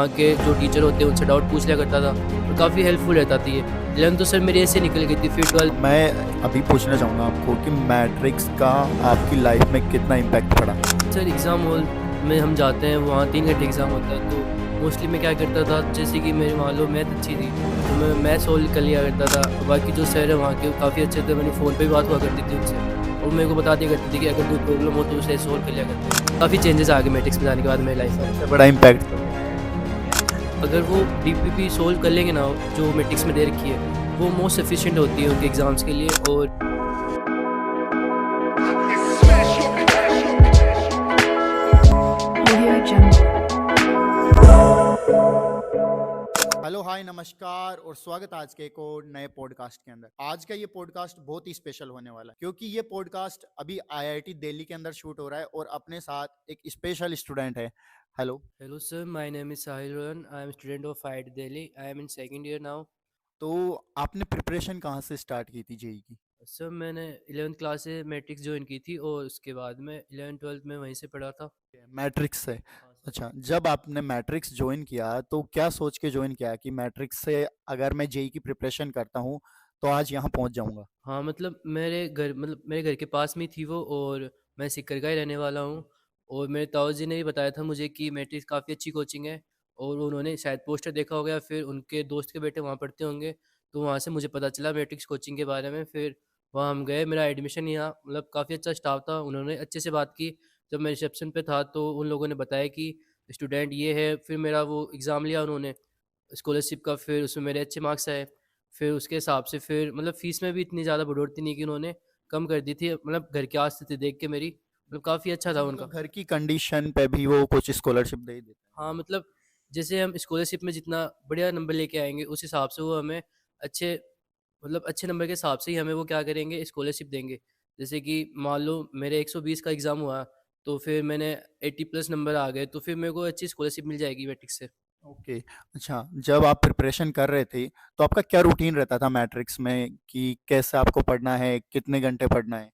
वहाँ के जो टीचर होते हैं उनसे डाउट पूछ लिया करता था और काफ़ी हेल्पफुल रहता थी ये। 11th तो सर मेरी ऐसे निकल गई थी, फिर 12th मैं अभी पूछना चाहूँगा आपको कि मैट्रिक्स का आपकी लाइफ में कितना इम्पैक्ट पड़ा? सर एग्ज़ाम हॉल में हम जाते हैं, वहाँ 3 घंटे एग्ज़ाम होता है, तो मोस्टली मैं क्या करता था, जैसे कि मेरी मान लो मैथ अच्छी थी तो मैं मैथ सोल्व कर लिया करता था। और बाकी जो सर है वहाँ के काफ़ी अच्छे थे, मैंने फ़ोन पे भी बात हुआ करती थी उनसे और मेरे को बता दिया करती थी कि अगर कोई प्रॉब्लम हो तो उसे सोल्व कर लिया करते। काफ़ी चेंजेस आ गए मैट्रिक्स में जाने के बाद मेरी लाइफ में। सबसे बड़ा इम्पैक्ट तो अगर वो डीपीपी सोल्व कर लेंगे ना, जो मैट्रिक्स में दे रखी है, वो मोस्ट एफिशिएंट होती है उनके एग्ज़ाम्स के लिए। और Audio Jungle. हेलो हाय नमस्कार और स्वागत आज के एक और नए पॉडकास्ट के अंदर। आज का ये पॉडकास्ट बहुत ही स्पेशल होने वाला है क्योंकि ये पॉडकास्ट अभी आईआईटी दिल्ली के अंदर शूट हो रहा है और अपने साथ एक स्पेशल स्टूडेंट है। Hello. Hello sir, my name is Sahil Rohan, I am student of IIT Delhi, I am in second year now. तो आपने प्रिपरेशन कहाँ से स्टार्ट की थी जेई की? सर मैंने 11th क्लास से मैट्रिक्स ज्वाइन की थी और उसके बाद में 11th 12th में वहीं से पढ़ा था। मैट्रिक्स से। हाँ सर। अच्छा, जब आपने मैट्रिक्स ज्वाइन किया तो क्या सोच के ज्वाइन किया कि मैट्रिक्स से अगर मैं जेई की प्रिपरेशन करता हूँ तो आज यहाँ पहुँच जाऊँगा? हाँ, मतलब मेरे घर के पास में ही थी वो, और मैं सिक्कर का ही रहने वाला हूँ। और मेरे ताऊ जी ने भी बताया था मुझे कि मैट्रिक्स काफ़ी अच्छी कोचिंग है, और उन्होंने शायद पोस्टर देखा होगा या फिर उनके दोस्त के बेटे वहाँ पढ़ते होंगे, तो वहाँ से मुझे पता चला मैट्रिक्स कोचिंग के बारे में। फिर वहाँ हम गए, मेरा एडमिशन यहाँ, मतलब काफ़ी अच्छा स्टाफ था, उन्होंने अच्छे से बात की। जब मैं रिसेप्शन पे था तो उन लोगों ने बताया कि स्टूडेंट ये है, फिर मेरा वो एग्ज़ाम लिया उन्होंने स्कॉलरशिप का, फिर उसमें मेरे अच्छे मार्क्स आए। फिर उसके हिसाब से फिर मतलब फ़ीस में भी इतनी ज़्यादा बढ़ोतरी नहीं की उन्होंने, कम कर दी थी। मतलब घर की स्थिति देख के मेरी, मतलब काफ़ी अच्छा था अच्छा, उनका। मतलब घर की कंडीशन पे भी वो कुछ स्कॉलरशिप दे ही देते हैं। हाँ, मतलब जैसे हम स्कॉलरशिप में जितना बढ़िया नंबर लेके आएँगे, उस हिसाब से वो हमें अच्छे मतलब अच्छे नंबर के हिसाब से ही हमें वो क्या करेंगे, स्कॉलरशिप देंगे। जैसे कि मान लो मेरे 120 का एग्ज़ाम हुआ, तो फिर मैंने 80 प्लस नंबर आ गए, तो फिर मेरे को अच्छी स्कॉलरशिप मिल जाएगी मैट्रिक्स से। ओके। अच्छा, जब आप प्रिपरेशन कर रहे थे तो आपका क्या रूटीन रहता था मैट्रिक्स में कि कैसे आपको पढ़ना है, कितने घंटे पढ़ना है?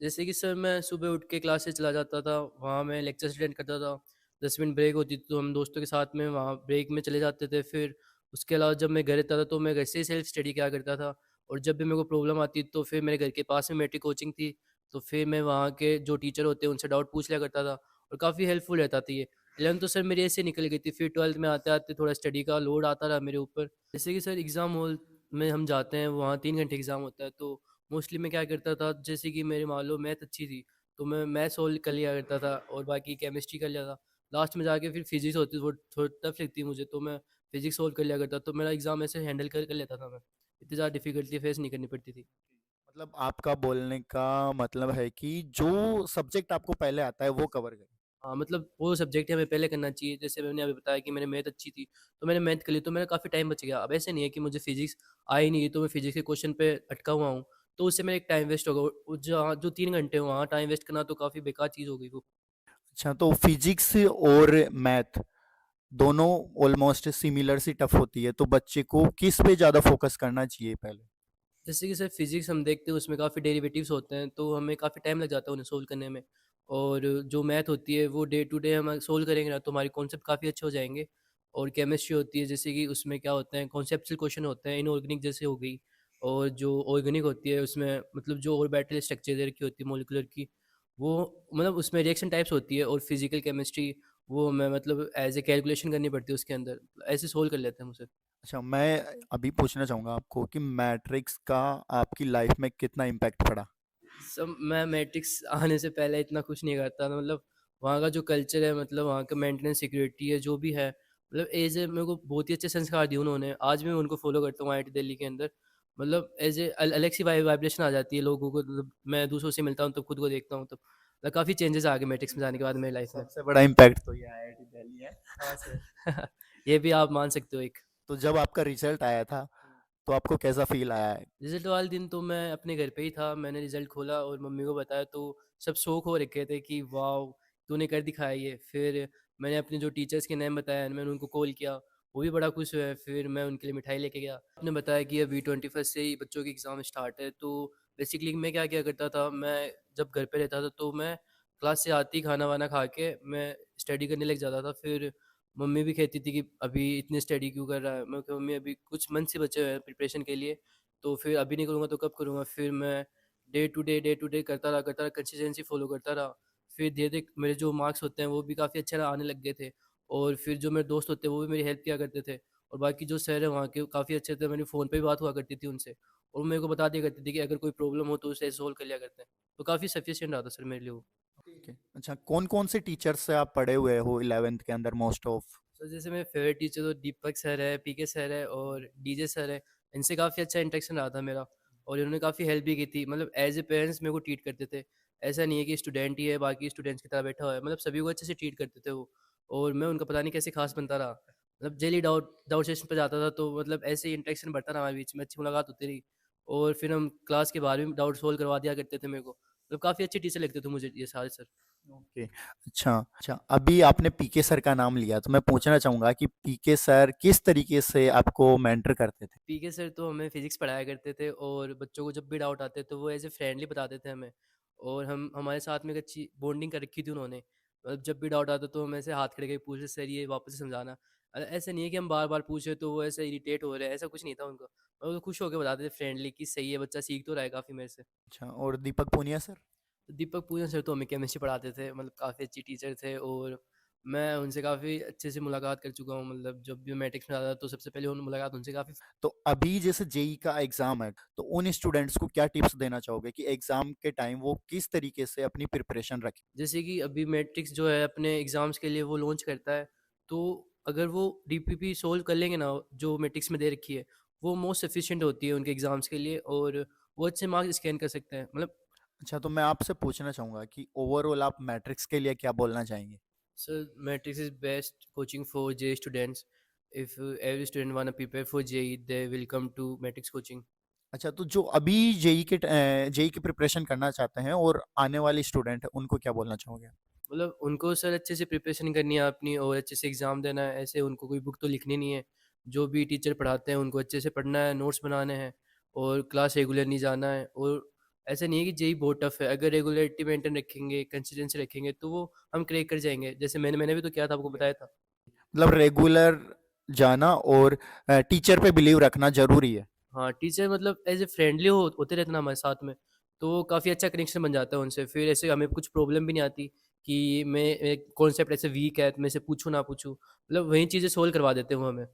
जैसे कि सर मैं सुबह उठ के क्लास से चला जाता था, वहाँ मैं लेक्चर्स अटेंड करता था। 10 मिनट ब्रेक होती थी तो हम दोस्तों के साथ में वहाँ ब्रेक में चले जाते थे। फिर उसके अलावा जब मैं घर रहता था तो मैं घर से ही सेल्फ स्टडी किया करता था। और जब भी मेरे को प्रॉब्लम आती तो फिर मेरे घर के पास में मैट्रिक कोचिंग थी, तो फिर मैं वहाँ के जो टीचर होते हैं उनसे डाउट पूछ लिया करता था और काफ़ी हेल्पफुल रहता था ये। 11th तो सर मेरी ऐसे निकल गई थी, फिर 12th में आते-आते थोड़ा स्टडी का लोड आता रहा मेरे ऊपर। जैसे कि सर एग्ज़ाम हॉल में हम जाते हैं, वहाँ 3 घंटे एग्ज़ाम होता है, तो मोस्टली मैं क्या करता था, जैसे कि मेरी मान लो मैथ अच्छी थी तो मैं मैथ सोल्व कर लिया करता था और बाकी केमिस्ट्री कर लिया था। लास्ट में जाके फिर फिजिक्स होती, वो थोड़ी टफ लगती है मुझे, तो मैं फिजिक्स सोल्व कर लिया करता, तो मेरा एग्ज़ाम ऐसे हैंडल कर कर लेता था मैं। इतनी ज़्यादा डिफ़िकल्टी फेस नहीं करनी पड़ती थी। मतलब आपका बोलने का मतलब है कि जो सब्जेक्ट आपको पहले आता है वो कवर करें। हाँ, मतलब वो सब्जेक्ट हमें पहले करना चाहिए। जैसे मैंने अभी बताया कि मैंने मैथ अच्छी थी, तो मैंने मैथ कर ली, तो मेरा काफ़ी टाइम बच गया। अब ऐसे नहीं है कि मुझे फिजिक्स आ ही नहीं रही, तो मैं फिजिक्स के क्वेश्चन पे अटका हुआ हूँ, तो उससे मेरा एक टाइम वेस्ट होगा। वो जहाँ जो 3 घंटे वहाँ टाइम वेस्ट करना तो काफ़ी बेकार चीज़ हो गई वो। अच्छा, तो फिजिक्स और मैथ दोनों ऑलमोस्ट सिमिलर सी टफ होती है, तो बच्चे को किस पे ज़्यादा फोकस करना चाहिए पहले? जैसे कि सर फिजिक्स हम देखते हैं, उसमें काफ़ी डेरिवेटिव्स होते हैं, तो हमें काफ़ी टाइम लग जाता है उन्हें सोल्व करने में। और जो मैथ होती है वो डे टू डे हम सोल्व करेंगे ना, तो हमारे कॉन्सेप्ट काफ़ी अच्छे हो जाएंगे। और केमिस्ट्री होती है, जैसे कि उसमें क्या होते हैं, कॉन्सेप्चुअल क्वेश्चन होते हैं, इनऑर्गेनिक जैसे हो गई। और जो ऑर्गेनिक होती है उसमें मतलब जो ऑर्बिटल स्ट्रक्चर की होती है मोलिकुलर की, वो मतलब उसमें रिएक्शन टाइप्स होती है। और फिजिकल केमिस्ट्री वो हमें मतलब एज ए कैलकुलेशन करनी पड़ती है उसके अंदर, ऐसे सोल्व कर लेते हैं हम उसे। अच्छा, मैं अभी पूछना चाहूँगा आपको कि मैट्रिक्स का आपकी लाइफ में कितना इम्पैक्ट पड़ा? सब मैं मैट्रिक्स आने से पहले इतना कुछ नहीं करता था, मतलब वहाँ का जो कल्चर है, मतलब वहाँ का मेंटेनेंस सिक्योरिटी है जो भी है, मतलब एज ए मेरे को बहुत ही अच्छे संस्कार दिए उन्होंने। आज भी मैं उनको फॉलो करता हूँ आईआईटी दिल्ली के अंदर। मतलब एज ए अलग सी वाइब्रेशन आ जाती है लोगों को, मतलब मैं दूसरों से मिलता हूँ तब खुद को देखता हूँ तब काफ़ी चेंजेस आ गए मैट्रिक्स में जाने के बाद मेरी लाइफ में। सबसे बड़ा इम्पैक्ट तो ये आईआईटी दिल्ली है। हाँ सर। ये भी आप मान सकते हो एक। तो जब आपका रिजल्ट आया था तो आपको कैसा फील आया है? रिज़ल्ट वाले दिन तो मैं अपने घर पे ही था। मैंने रिज़ल्ट खोला और मम्मी को बताया, तो सब शॉक हो रखे थे कि वाओ! तूने कर दिखाया ये। फिर मैंने अपने जो टीचर्स के नेम बताया, मैंने उनको कॉल किया, वो भी बड़ा खुश हुए। फिर मैं उनके लिए मिठाई लेके गया। आपने बताया कि अभी 21st से ही बच्चों के एग्ज़ाम स्टार्ट है, तो बेसिकली मैं क्या किया करता था, मैं जब घर पे रहता था तो मैं क्लास से आते ही खाना-वाना खा के मैं स्टडी करने लग जाता था। फिर मम्मी भी कहती थी कि अभी इतनी स्टडी क्यों कर रहा है? मैं कहा मम्मी अभी कुछ मंथ से बचे हुए हैं प्रिपरेशन के लिए, तो फिर अभी नहीं करूँगा तो कब करूँगा? फिर मैं डे टू डे करता रहा, कंसिस्टेंसी फ़ॉलो करता रहा। फिर धीरे-धीरे मेरे जो मार्क्स होते हैं वो भी काफ़ी अच्छे आने लग गए थे, और फिर जो मेरे दोस्त होते हैं वो भी मेरी हेल्प किया करते थे, और बाकी जो सर हैं वहाँ के काफ़ी अच्छे थे, मेरी फ़ोन पे भी बात हुआ करती थी उनसे, और वो मेरे को बता दिया करते थे कि अगर कोई प्रॉब्लम हो तो उसे सॉल्व कर लिया करते हैं। तो काफ़ी सफिशिएंट रहा था सर मेरे लिए वो। ठीक है। अच्छा, कौन-कौन से टीचर से आप पढ़े हुए हो 11th के अंदर मोस्ट ऑफ? सर जैसे मेरे फेवरेट टीचर तो दीपक सर है, पीके सर है और डीजे सर है। इनसे काफ़ी अच्छा इंटरेक्शन रहा था मेरा, और इन्होंने काफ़ी हेल्प भी की थी। मतलब एज़ ए पेरेंट्स मेरे को ट्रीट करते थे। ऐसा नहीं है कि स्टूडेंट ही है, बाकी स्टूडेंट्स की तरह बैठा हुआ है। मतलब सभी को अच्छे से ट्रीट करते थे वो, और मैं उनका पता नहीं कैसे ख़ास बनता रहा। मतलब डेली डाउट डाउट सेशन पे जाता था, तो मतलब ऐसे ही इंटरेक्शन बढ़ता रहा हमारे बीच में, अच्छी मुलाकात होती रही, और फिर हम क्लास के बाहर भी डाउट सॉल्व करवा दिया करते थे मेरे को। मतलब काफ़ी अच्छे टीचर लगते थे मुझे ये सारे सर। ओके। अच्छा, अभी आपने पीके सर का नाम लिया, तो मैं पूछना चाहूँगा कि पीके सर किस तरीके से आपको मेंटर करते थे? पीके सर तो हमें फिज़िक्स पढ़ाया करते थे, और बच्चों को जब भी डाउट आते तो वो ऐसे फ्रेंडली बताते थे हमें, और हम हमारे साथ में एक अच्छी बॉन्डिंग कर रखी थी उन्होंने। मतलब जब भी डाउट आता तो हम ऐसे हाथ खड़े करके पूछते, सर ये वापस से समझाना। ऐसा नहीं है कि हम बार-बार पूछे तो वो ऐसे इरिटेट हो रहे हैं, ऐसा कुछ नहीं था उनका। और वो खुश होके बताते थे फ्रेंडली कि सही है बच्चा, सीख तो रहा है काफ़ी मेरे से। अच्छा, और दीपक पूनिया सर? तो दीपक पूजन सर तो हमें केमिस्ट्री पढ़ाते थे, मतलब काफ़ी अच्छी टीचर थे, और मैं उनसे काफ़ी अच्छे से मुलाकात कर चुका हूँ। मतलब जब भी मैट्रिक्स में आता था तो सबसे पहले उन मुलाकात उनसे काफ़ी। तो अभी जैसे जेई का एग्ज़ाम है, तो उन स्टूडेंट्स को क्या टिप्स देना चाहोगे कि एग्ज़ाम के टाइम वो किस तरीके से अपनी प्रिपरेशन रखें? जैसे कि अभी मैट्रिक्स जो है अपने एग्ज़ाम्स के लिए वो लॉन्च करता है, तो अगर वो डीपीपी सोल्व कर लेंगे ना, जो मैट्रिक्स में दे रखी है, वो मोस्ट एफिशिएंट होती है उनके एग्ज़ाम्स के लिए, और वो अच्छे मार्क्स स्कैन कर सकते हैं। मतलब अच्छा, तो मैं आपसे पूछना चाहूँगा कि ओवरऑल आप मैट्रिक्स के लिए क्या बोलना चाहेंगे? Sir Matrix is best coaching for JEE students. If every student wanna prepare for JEE they will come to Matrix coaching. अच्छा, तो जो अभी जेईई की प्रिपरेशन करना चाहते हैं और आने वाले स्टूडेंट हैं, उनको क्या बोलना चाहोगे? मतलब उनको सर अच्छे से प्रिपरेशन करनी है अपनी, और अच्छे से एग्ज़ाम देना है। ऐसे उनको कोई बुक तो लिखनी नहीं है। जो भी टीचर पढ़ाते हैं उनको अच्छे से पढ़ना है, नोट्स बनाने हैं, और क्लास रेगुलर नहीं जाना है। और ऐसा नहीं है कि जेईई बहुत टफ है। अगर रेगुलरिटी मेंटेन रखेंगे, कंसिस्टेंसी रखेंगे तो वो हम क्रैक कर जाएँगे। जैसे मैंने भी तो किया था, आपको बताया था। मतलब रेगुलर जाना और टीचर पे बिलीव रखना ज़रूरी है। हाँ, टीचर मतलब एज़ ए फ्रेंडली होते रहते ना हमारे साथ में, तो काफ़ी अच्छा कनेक्शन बन जाता है उनसे। फिर ऐसे हमें कुछ प्रॉब्लम भी नहीं आती कि मैं एक कॉन्सेप्ट ऐसे वीक है तो मैं इसे पूछूँ ना पूछूँ। मतलब वही चीज़ें सोल्व करवा देते हैं वो हमें।